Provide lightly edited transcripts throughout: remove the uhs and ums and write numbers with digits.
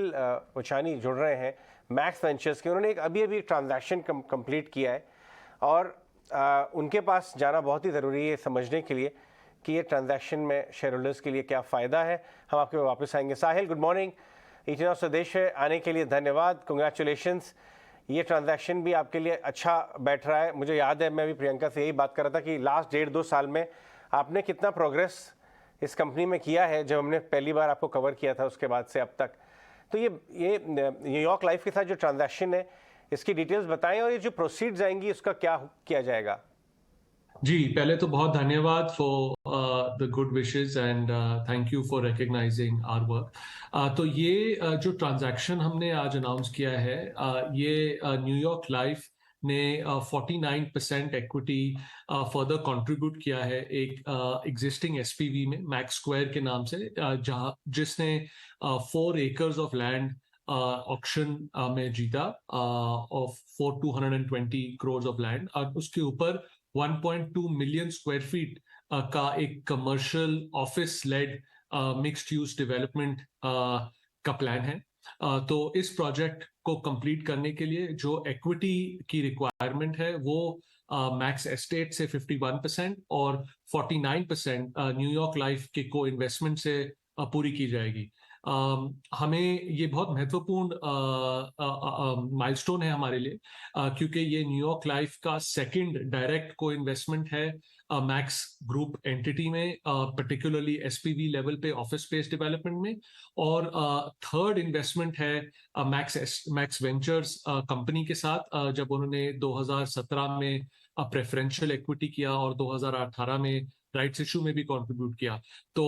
साहिल वचानी जुड़ रहे हैं मैक्स वेंचर्स के। उन्होंने एक अभी ट्रांजैक्शन कंप्लीट किया है और उनके पास जाना बहुत ही ज़रूरी है समझने के लिए कि ये ट्रांजैक्शन में शेयर होल्डर्स के लिए क्या फ़ायदा है। हम आपके वापस आएंगे। साहिल, गुड मॉर्निंग। इतना स्वदेश है आने के लिए धन्यवाद, कंग्रेचुलेशंस। ये ट्रांजैक्शन भी आपके लिए अच्छा बैठ रहा है। मुझे याद है, मैं भी प्रियंका से यही बात कर रहा था कि लास्ट 1.5-2 साल में आपने कितना प्रोग्रेस इस कंपनी में किया है। जब हमने पहली बार आपको कवर किया था उसके बाद से अब तक, तो ये न्यूयॉर्क लाइफ के साथ जो ट्रांजैक्शन है इसकी डिटेल्स बताएं और ये जो प्रोसीड्स आएंगी उसका क्या किया जाएगा। जी, पहले तो बहुत धन्यवाद for the good wishes and thank you for recognising our work. तो ये जो ट्रांजैक्शन हमने आज अनाउंस किया है, ये न्यूयॉर्क लाइफ ने 49% एक्विटी फर्दर कंट्रीब्यूट किया है एक एग्जिस्टिंग एसपीवी में मैक्स स्क्वायर के नाम से, जहां जिसने 4 एकर्स ऑफ लैंड ऑक्शन में जीता of for 220 crore of land, और उसके ऊपर 1.2 मिलियन स्क्वायर फीट का एक commercial office led mixed use development का प्लान है। तो इस प्रोजेक्ट को कंप्लीट करने के लिए जो एक्विटी की रिक्वायरमेंट है वो मैक्स एस्टेट से 51% और 49% न्यूयॉर्क लाइफ के को इन्वेस्टमेंट से पूरी की जाएगी। हमें ये बहुत महत्वपूर्ण माइलस्टोन है हमारे लिए, क्योंकि ये न्यूयॉर्क लाइफ का सेकंड डायरेक्ट को इन्वेस्टमेंट है मैक्स ग्रुप एंटिटी में, पर्टिकुलरली एसपीवी लेवल पे ऑफिस स्पेस डेवलपमेंट में, और थर्ड इन्वेस्टमेंट है मैक्स वेंचर्स कंपनी के साथ, जब उन्होंने 2017 में प्रेफरेंशियल इक्विटी किया और 2018 में राइट्स इशू में भी कंट्रीब्यूट किया। तो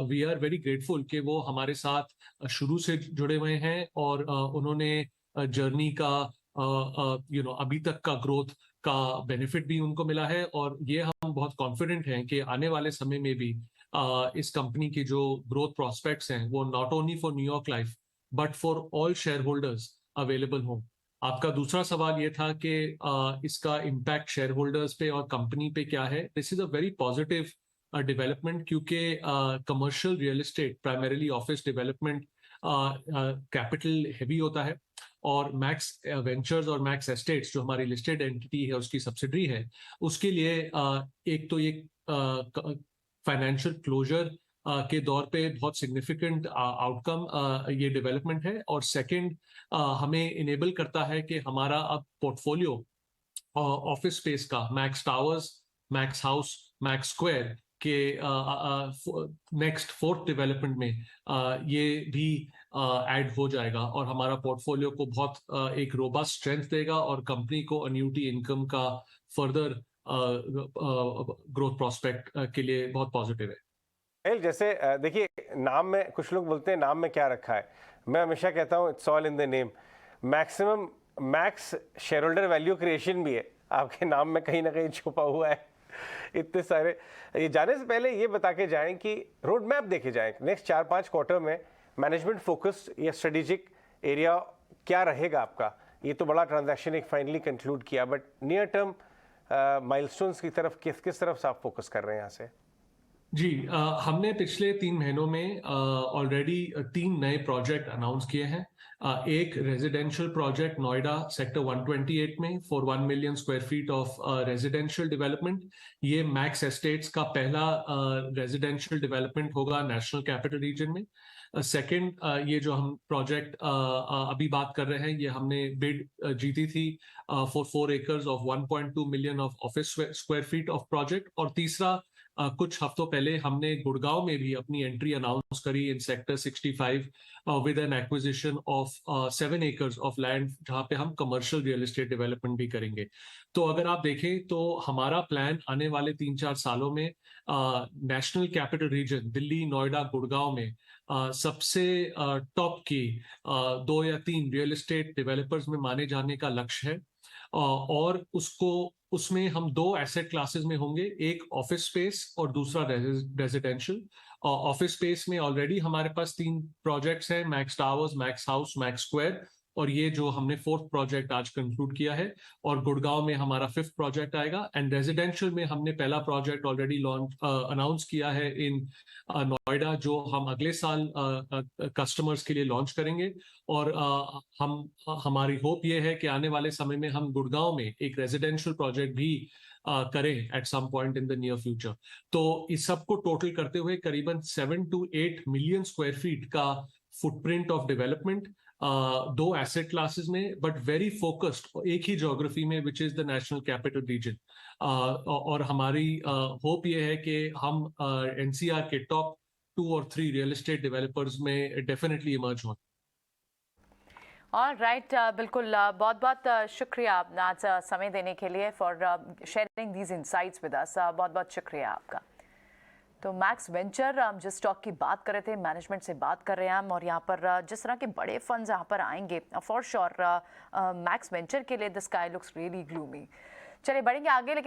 वी आर वेरी ग्रेटफुल कि वो हमारे साथ शुरू से जुड़े हुए हैं और उन्होंने जर्नी का अभी तक का ग्रोथ का बेनिफिट भी उनको मिला है, और ये हम बहुत कॉन्फिडेंट हैं कि आने वाले समय में भी इस कंपनी की जो ग्रोथ प्रोस्पेक्ट्स हैं वो not only for New York life but for all share holders available हों। आपका दूसरा सवाल ये था कि इसका इम्पैक्ट शेयर होल्डर्स पे और कंपनी पे क्या है। This is a very positive development, क्योंकि commercial real estate, primarily office development, capital heavy होता है, और मैक्स वेंचर्स और मैक्स एस्टेट्स जो हमारी लिस्टेड एंटिटी है उसकी सब्सिडरी है, उसके लिए एक तो ये फाइनेंशियल क्लोजर के दौर पे बहुत सिग्निफिकेंट आउटकम ये डेवलपमेंट है, और सेकंड हमें इनेबल करता है कि हमारा अब पोर्टफोलियो ऑफिस स्पेस का max towers, max house, max square के नेक्स्ट 4th डेवलपमेंट में ये भी ऐड हो जाएगा, और हमारा पोर्टफोलियो को बहुत एक रोबस्ट स्ट्रेंथ देगा और कंपनी को अन्यूटी इनकम का फर्दर ग्रोथ प्रोस्पेक्ट के लिए बहुत पॉजिटिव है। जैसे देखिए, नाम में कुछ लोग बोलते हैं नाम में क्या रखा है। मैं हमेशा कहता हूँ it's all in the name. Maximum max share holder value creation भी है आपके नाम में, कहीं ना कहीं छुपा हुआ है। इतने सारे, ये जाने से पहले ये बता के जाएं कि रोड मैप देखे जाएं नेक्स्ट 4-5 क्वार्टर में मैनेजमेंट फोकस या स्ट्रेटेजिक एरिया क्या रहेगा आपका। ये तो बड़ा ट्रांजैक्शन एक फाइनली कंक्लूड किया, बट नियर टर्म माइलस्टोन्स की तरफ किस तरफ आप फोकस कर रहे हैं यहाँ से। जी, हमने पिछले 3 महीनों में ऑलरेडी 3 नए प्रोजेक्ट अनाउंस किए हैं। एक रेजिडेंशियल प्रोजेक्ट नोएडा सेक्टर 128 में for 1 million square feet of residential development. ये मैक्स एस्टेट्स का पहला रेजिडेंशियल डेवलपमेंट होगा नेशनल कैपिटल रीजन में। सेकंड, ये जो हम प्रोजेक्ट अभी बात कर रहे हैं, ये हमने बिड जीती थी for 4 acres of 1.2 million of office square feet of project. और तीसरा, कुछ हफ्तों पहले हमने गुड़गांव में भी अपनी एंट्री अनाउंस करी in sector 65 with an acquisition of 7 acres of land, जहां पे हम कमर्शियल रियल एस्टेट डेवलपमेंट भी करेंगे। तो अगर आप देखें तो हमारा प्लान आने वाले 3-4 सालों में national capital region Delhi, Noida, Gurgaon में सबसे टॉप की 2 या 3 रियल एस्टेट डेवलपर्स में माने जाने का लक्ष्य है, और उसमें हम 2 एसेट क्लासेस में होंगे, एक ऑफिस स्पेस और दूसरा रेजिडेंशियल। ऑफिस स्पेस में ऑलरेडी हमारे पास 3 प्रोजेक्ट्स हैं, max towers, max house, max square, और ये जो हमने 4th प्रोजेक्ट आज कंक्लूड किया है, और गुड़गांव में हमारा 5th प्रोजेक्ट आएगा। एंड रेजिडेंशियल में हमने पहला प्रोजेक्ट ऑलरेडी लॉन्च अनाउंस किया है इन नोएडा, जो हम अगले साल कस्टमर्स के लिए लॉन्च करेंगे। और हमारी होप ये है कि आने वाले समय में हम गुड़गांव में एक रेजिडेंशियल प्रोजेक्ट भी करें at some point in the near future. तो इस सब को टोटल करते हुए करीबन 7 to 8 मिलियन स्क्वायर फीट का फुटप्रिंट ऑफ डेवलपमेंट, दो एसेट क्लासेस में, बट वेरी फोकस्ड एक ही ज्योग्राफी में, which is the national capital region. और हमारी होप ये है कि हम एनसीआर के top 2 or 3 real estate developers में डेफिनेटली इमर्ज हों। राइट, बिल्कुल, बहुत बहुत शुक्रिया आज समय देने के लिए, for sharing these insights with us. बहुत बहुत शुक्रिया आपका। तो मैक्स वेंचर, हम जिस स्टॉक की बात कर रहे थे, मैनेजमेंट से बात कर रहे हैं हम, और यहाँ पर जिस तरह के बड़े फंड्स यहाँ पर आएंगे, फॉर श्योर मैक्स वेंचर के लिए the sky looks really gloomy. चलिए बढ़ेंगे आगे, लेकिन